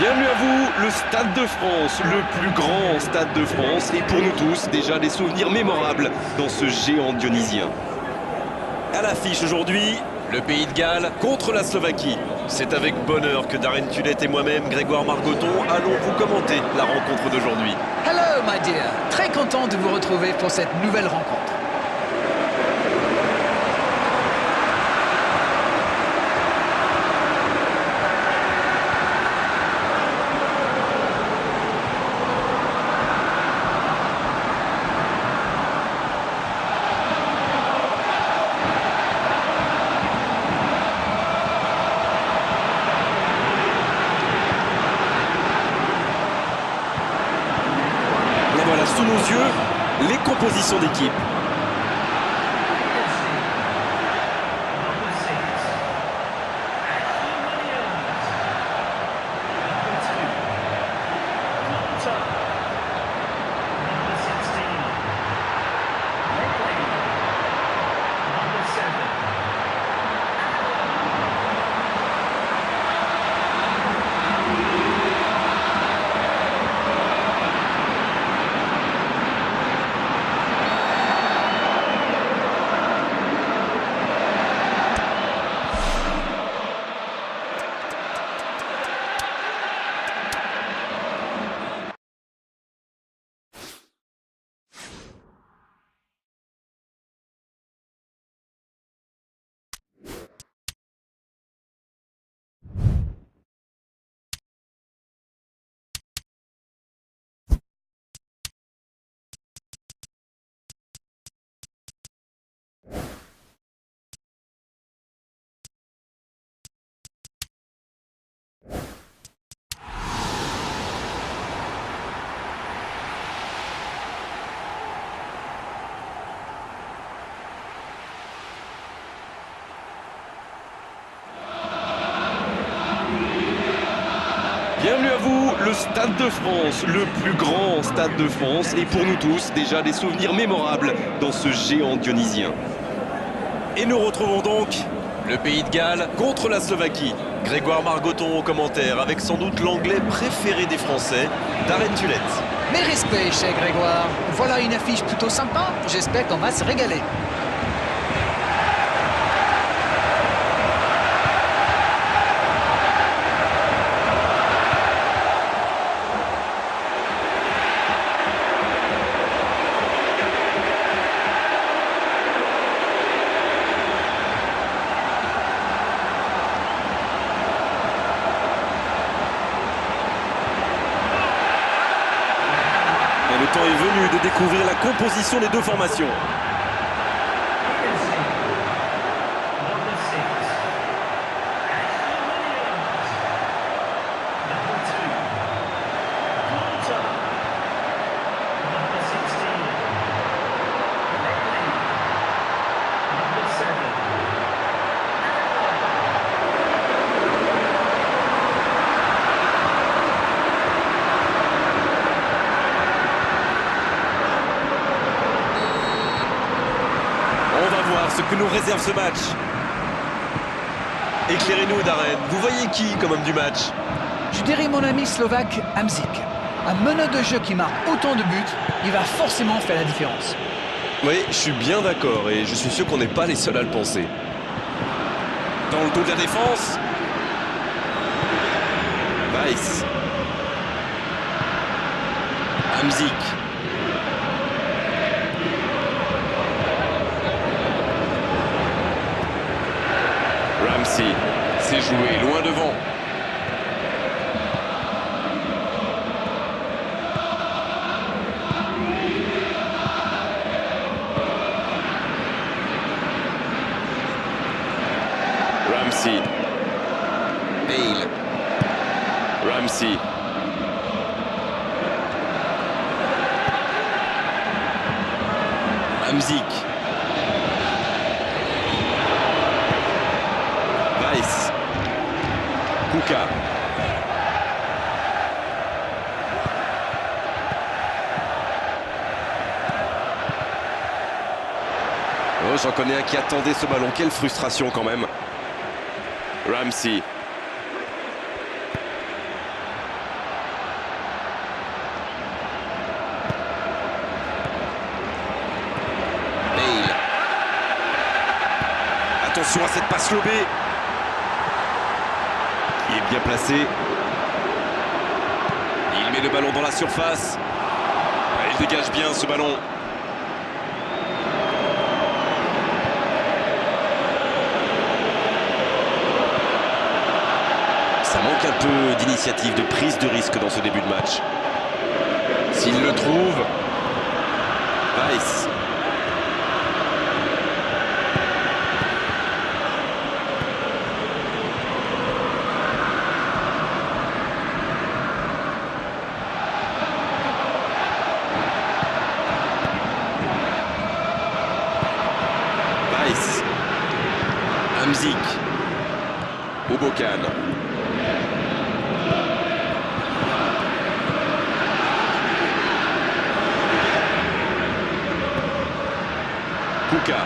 Bienvenue à vous, le Stade de France, le plus grand stade de France, et pour nous tous, déjà des souvenirs mémorables dans ce géant dionysien. À l'affiche aujourd'hui, le Pays de Galles contre la Slovaquie. C'est avec bonheur que Darren Tulette et moi-même, Grégoire Margoton, allons vous commenter la rencontre d'aujourd'hui. Hello, my dear. Très content de vous retrouver pour cette nouvelle rencontre. Voilà sous nos yeux les compositions d'équipe. Bienvenue à vous, le Stade de France, le plus grand stade de France, et pour nous tous, déjà des souvenirs mémorables dans ce géant dionysien. Et nous retrouvons donc le Pays de Galles contre la Slovaquie. Grégoire Margoton au commentaire, avec sans doute l'anglais préféré des Français, Darren Tulette. Mes respects, cher Grégoire. Voilà une affiche plutôt sympa. J'espère qu'on va se régaler. Et le temps est venu de découvrir la composition des deux formations. On va voir ce que nous réserve ce match. Éclairez-nous, Darren. Vous voyez qui comme homme du match? Je dirais mon ami slovaque Hamzik. Un meneur de jeu qui marque autant de buts, il va forcément faire la différence. Oui, je suis bien d'accord et je suis sûr qu'on n'est pas les seuls à le penser. Dans le dos de la défense. Weiss. Hamzik. Ramsey. C'est joué loin devant. Ramsey. Bale. Ramsey. Hamzik. Weiss. Kuka. Oh, j'en connais un qui attendait ce ballon. Quelle frustration quand même. Ramsey. Attention à cette passe lobée. Il est bien placé. Il met le ballon dans la surface. Il dégage bien ce ballon. Ça manque un peu d'initiative, de prise de risque dans ce début de match. S'il le trouve, Weiss. Weiss. Hamzik. Ubokan. Kuka.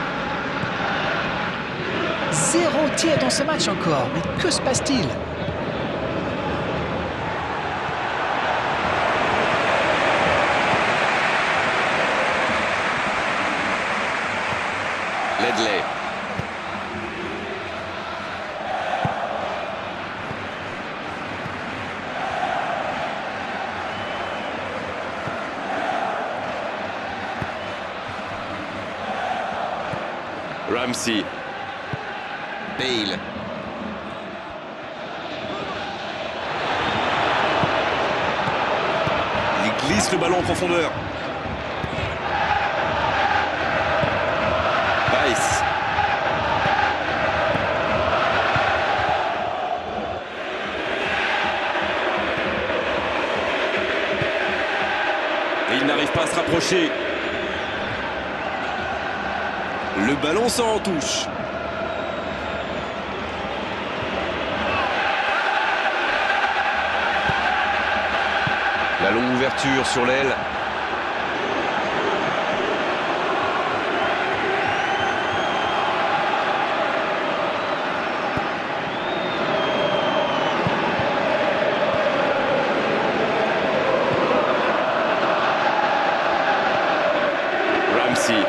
0 tir dans ce match encore, mais que se passe-t-il? Ledley. Ramsey. Bale. Il glisse le ballon en profondeur. Weiss. Et il n'arrive pas à se rapprocher. Le ballon sort en touche. La longue ouverture sur l'aile. Ramsey.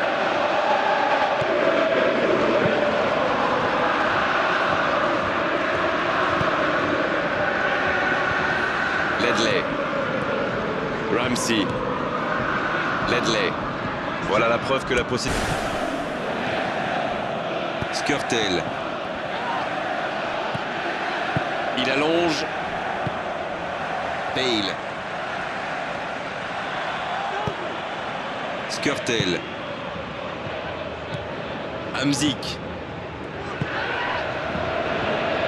Ledley. Ramsey. Ledley. Voilà la preuve que la possibilité. Skrtel. Il allonge. Bale. Skrtel. Hamzik.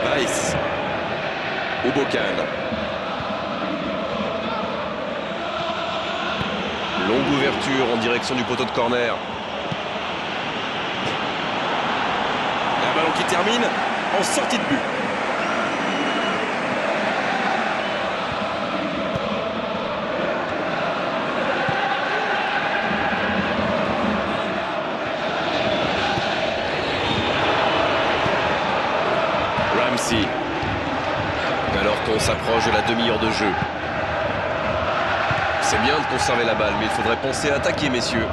Weiss. Ubokan. Longue ouverture en direction du poteau de corner. Un ballon qui termine en sortie de but. Ramsey. Alors qu'on s'approche de la demi-heure de jeu. C'est bien de conserver la balle, mais il faudrait penser à attaquer, messieurs.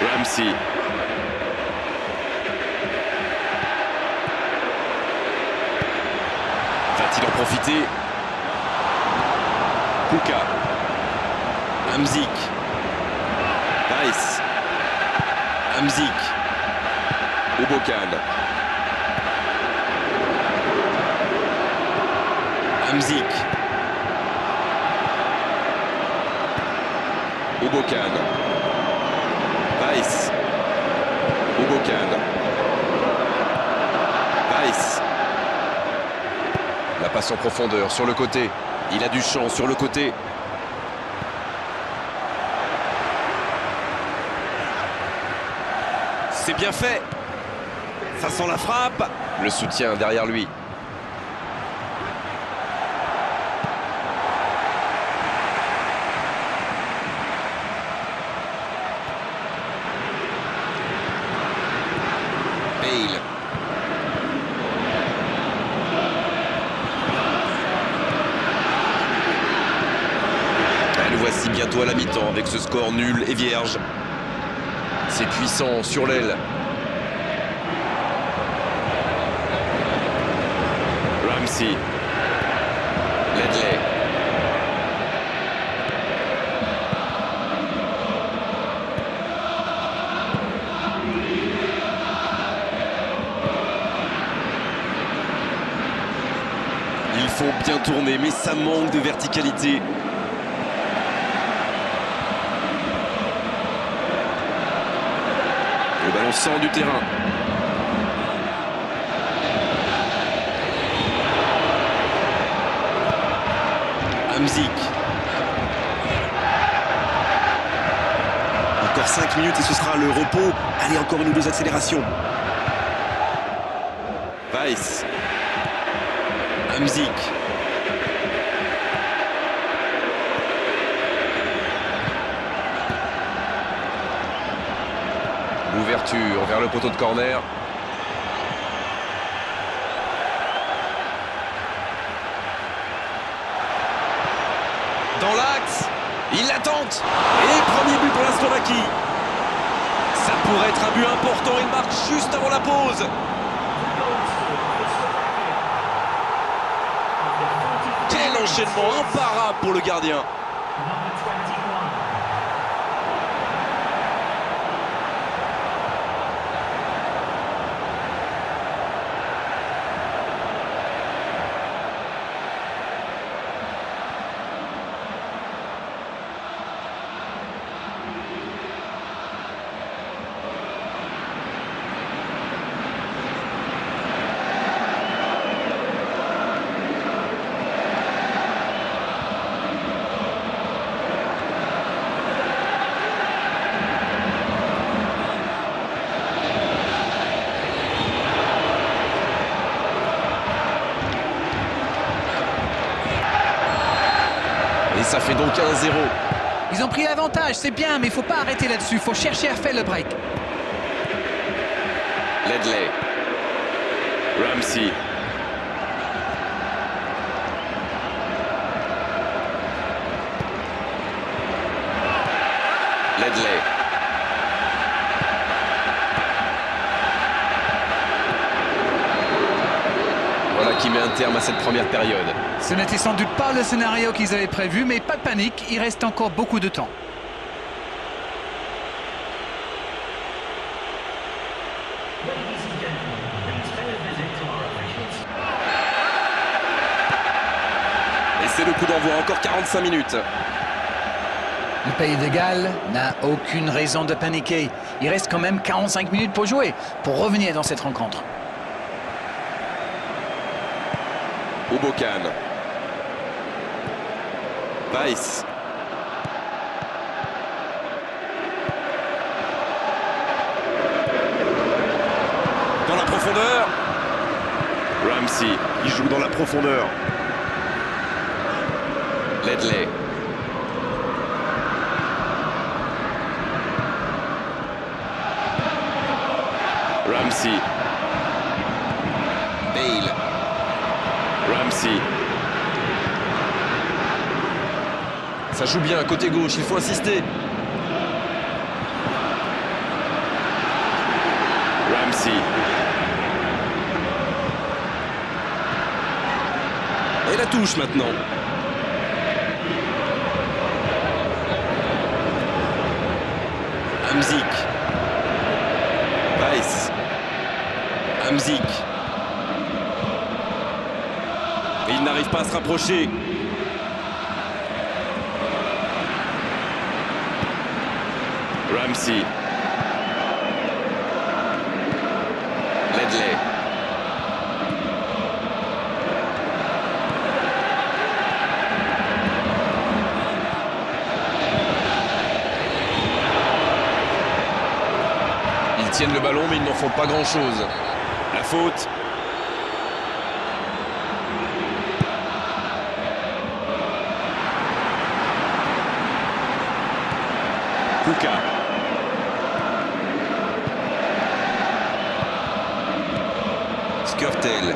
Ramsey. Va-t-il en profiter? Kuka. Hamzik. Weiss. Hamzik. Ubokan. Hamzik. Ubokan. Weiss. Ubokan. Weiss. La passe en profondeur sur le côté. Il a du champ sur le côté. C'est bien fait. Ça sent la frappe. Le soutien derrière lui. Bale. Le voici bientôt à la mi-temps avec ce score nul et vierge. C'est puissant sur l'aile. Ramsey. Ledley. Il faut bien tourner, mais ça manque de verticalité. Le ballon sort du terrain. Hamzik. Encore 5 minutes et ce sera le repos. Allez, encore une ou deux accélérations. Weiss. Hamzik. L'ouverture vers le poteau de corner. Dans l'axe, il la tente. Et premier but pour la Slovaquie. Ça pourrait être un but important, il marque juste avant la pause. Quel enchaînement imparable pour le gardien. Et ça fait donc 1-0. Ils ont pris l'avantage, c'est bien, mais il ne faut pas arrêter là-dessus. Il faut chercher à faire le break. Ledley. Ramsey. Ledley. Voilà qui met un terme à cette première période. Ce n'était sans doute pas le scénario qu'ils avaient prévu, mais pas de panique, il reste encore beaucoup de temps. Et c'est le coup d'envoi, encore 45 minutes. Le Pays de Galles n'a aucune raison de paniquer. Il reste quand même 45 minutes pour jouer, pour revenir dans cette rencontre. Ubokan. Weiss. Dans la profondeur. Ramsey, il joue dans la profondeur. Ledley. Ramsey. Bale. Ramsey. Ça joue bien, côté gauche, il faut insister. Ramsey. Et la touche maintenant. Hamzik. Weiss. Hamzik. Et il n'arrive pas à se rapprocher. Ramsey. Ledley. Ils tiennent le ballon mais ils n'en font pas grand-chose. La faute. Kuka. Skrtel.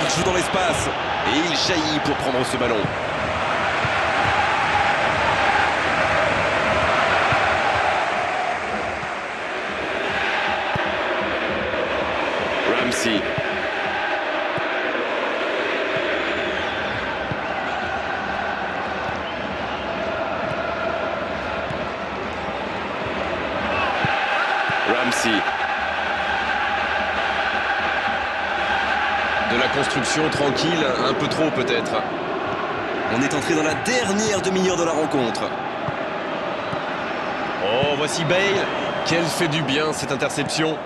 Il joue dans l'espace et il jaillit pour prendre ce ballon. Ramsey. De la construction tranquille, un peu trop peut-être. On est entré dans la dernière demi-heure de la rencontre. Oh, voici Bale. Quelle fait du bien cette interception.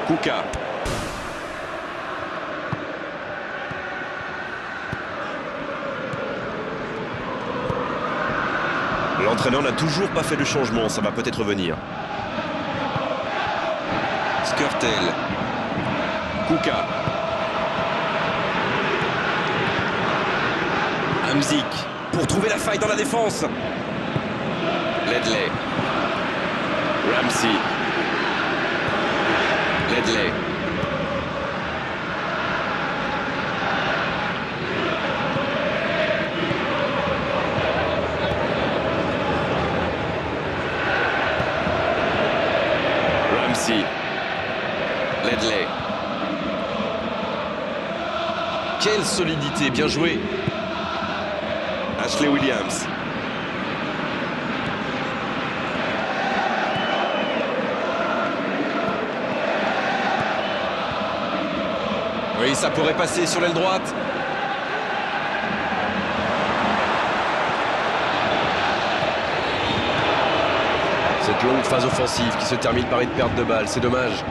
Kuka. L'entraîneur n'a toujours pas fait de changement, ça va peut-être venir. Skrtel. Kuka. Hamzik pour trouver la faille dans la défense. Ledley. Ramsey. Ledley. Ramsey. Ledley. Quelle solidité, bien joué. Ashley Williams. Oui, ça pourrait passer sur l'aile droite. Cette longue phase offensive qui se termine par une perte de balle, c'est dommage.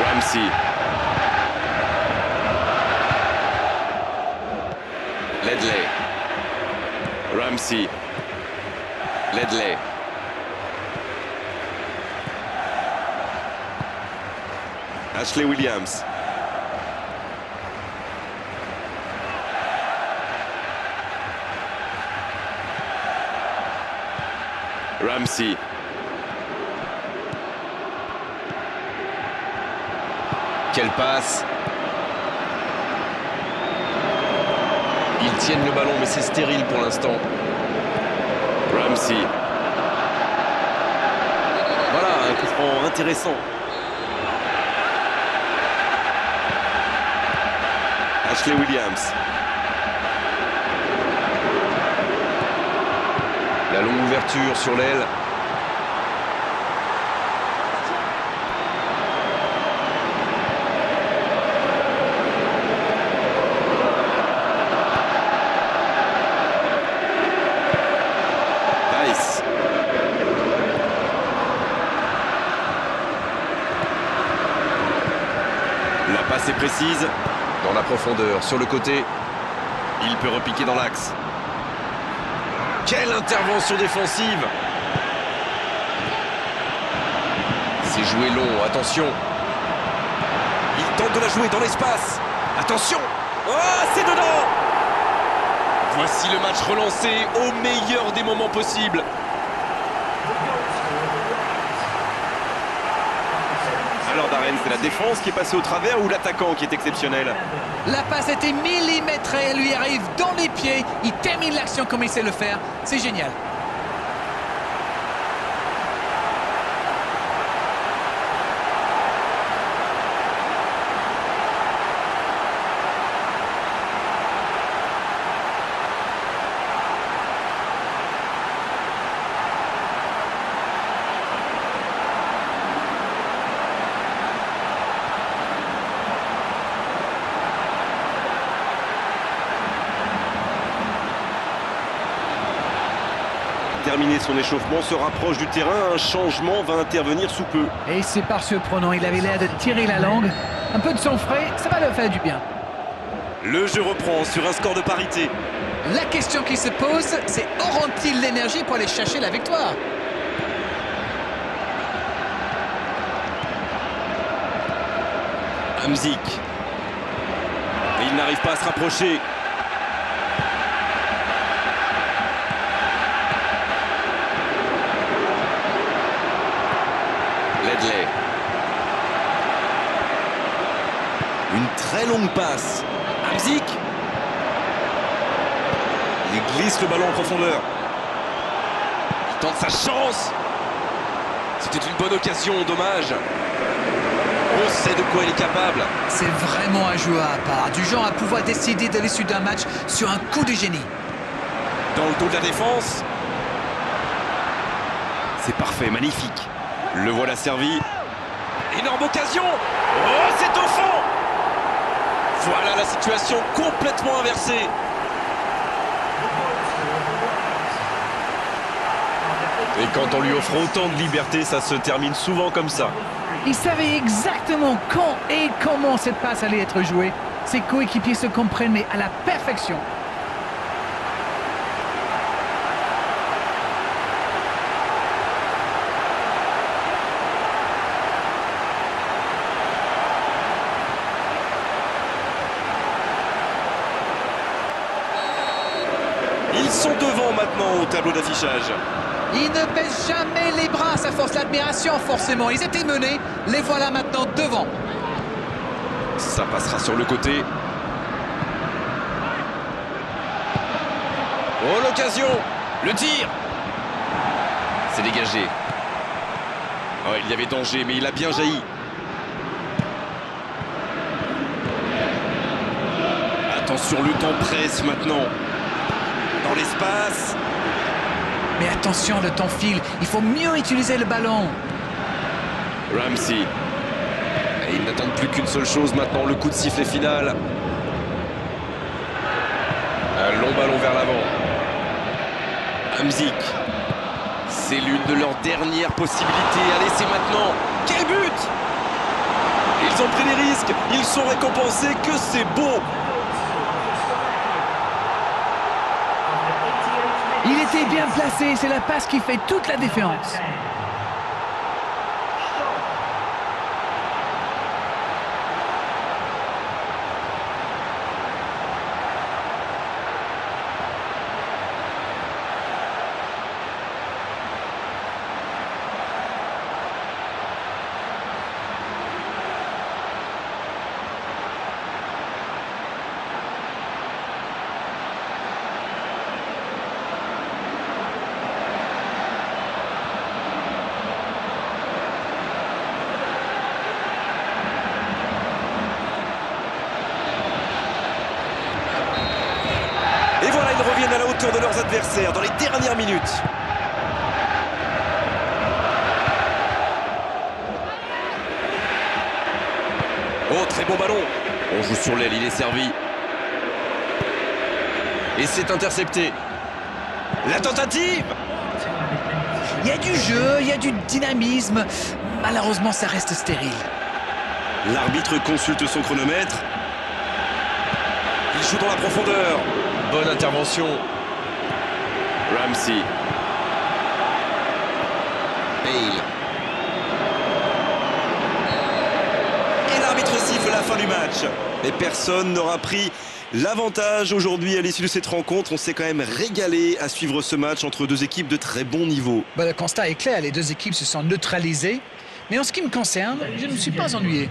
Ramsey. Ledley. Ramsey. Ledley. Ashley Williams. Ramsey. Quelle passe. Ils tiennent le ballon, mais c'est stérile pour l'instant. Ramsey. Voilà, un coup franc intéressant. Ashley Williams. La longue ouverture sur l'aile. Nice. La passe est précise. Dans la profondeur, sur le côté. Il peut repiquer dans l'axe. Quelle intervention défensive! C'est joué long, attention. Il tente de la jouer dans l'espace. Attention! Oh, c'est dedans! Voici le match relancé au meilleur des moments possibles. Alors Darren, c'est la défense qui est passée au travers ou l'attaquant qui est exceptionnel? La passe était millimétrée, elle lui arrive dans les pieds. Il termine l'action comme il sait le faire. C'est génial. Terminer son échauffement, se rapproche du terrain, un changement va intervenir sous peu. Et c'est par surprenant, il avait l'air de tirer la langue. Un peu de sang frais, ça va leur faire du bien. Le jeu reprend sur un score de parité. La question qui se pose, c'est auront-ils l'énergie pour aller chercher la victoire? Hamzik. Et il n'arrive pas à se rapprocher. Ledley. Une très longue passe. Hamzik. Il glisse le ballon en profondeur. Il tente sa chance. C'était une bonne occasion, dommage. On sait de quoi il est capable. C'est vraiment un joueur à part, du genre à pouvoir décider de l'issue d'un match sur un coup de génie. Dans le dos de la défense. C'est parfait, magnifique. Le voilà servi. Énorme occasion. Oh, c'est au fond. Voilà la situation complètement inversée. Et quand on lui offre autant de liberté, ça se termine souvent comme ça. Il savait exactement quand et comment cette passe allait être jouée. Ses coéquipiers se comprennent, mais à la perfection. Ils sont devant maintenant au tableau d'affichage. Ils ne baissent jamais les bras, ça force l'admiration forcément. Ils étaient menés, les voilà maintenant devant. Ça passera sur le côté. Oh, l'occasion. Le tir. C'est dégagé. Oh, il y avait danger, mais il a bien jailli. Attention, le temps presse maintenant. Dans l'espace. Mais attention, le temps file. Il faut mieux utiliser le ballon. Ramsey. Et ils n'attendent plus qu'une seule chose maintenant, le coup de sifflet final. Un long ballon vers l'avant. Hamzik. C'est l'une de leurs dernières possibilités. Allez, c'est maintenant. Quel but! Ils ont pris des risques. Ils sont récompensés. Que c'est beau! Il était bien placé, c'est la passe qui fait toute la différence. Et voilà, ils reviennent à la hauteur de leurs adversaires dans les dernières minutes. Oh, très bon ballon. On joue sur l'aile, il est servi. Et c'est intercepté. La tentative. Il y a du jeu, il y a du dynamisme. Malheureusement, ça reste stérile. L'arbitre consulte son chronomètre. Il joue dans la profondeur. Bonne intervention. Ramsey. Bale. Et l'arbitre siffle la fin du match. Et personne n'aura pris l'avantage aujourd'hui à l'issue de cette rencontre. On s'est quand même régalé à suivre ce match entre deux équipes de très bon niveau. Le constat est clair, les deux équipes se sont neutralisées. Mais en ce qui me concerne, je ne me suis pas ennuyé.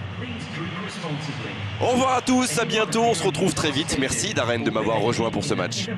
Au revoir à tous, à bientôt, on se retrouve très vite. Merci Darren de m'avoir rejoint pour ce match.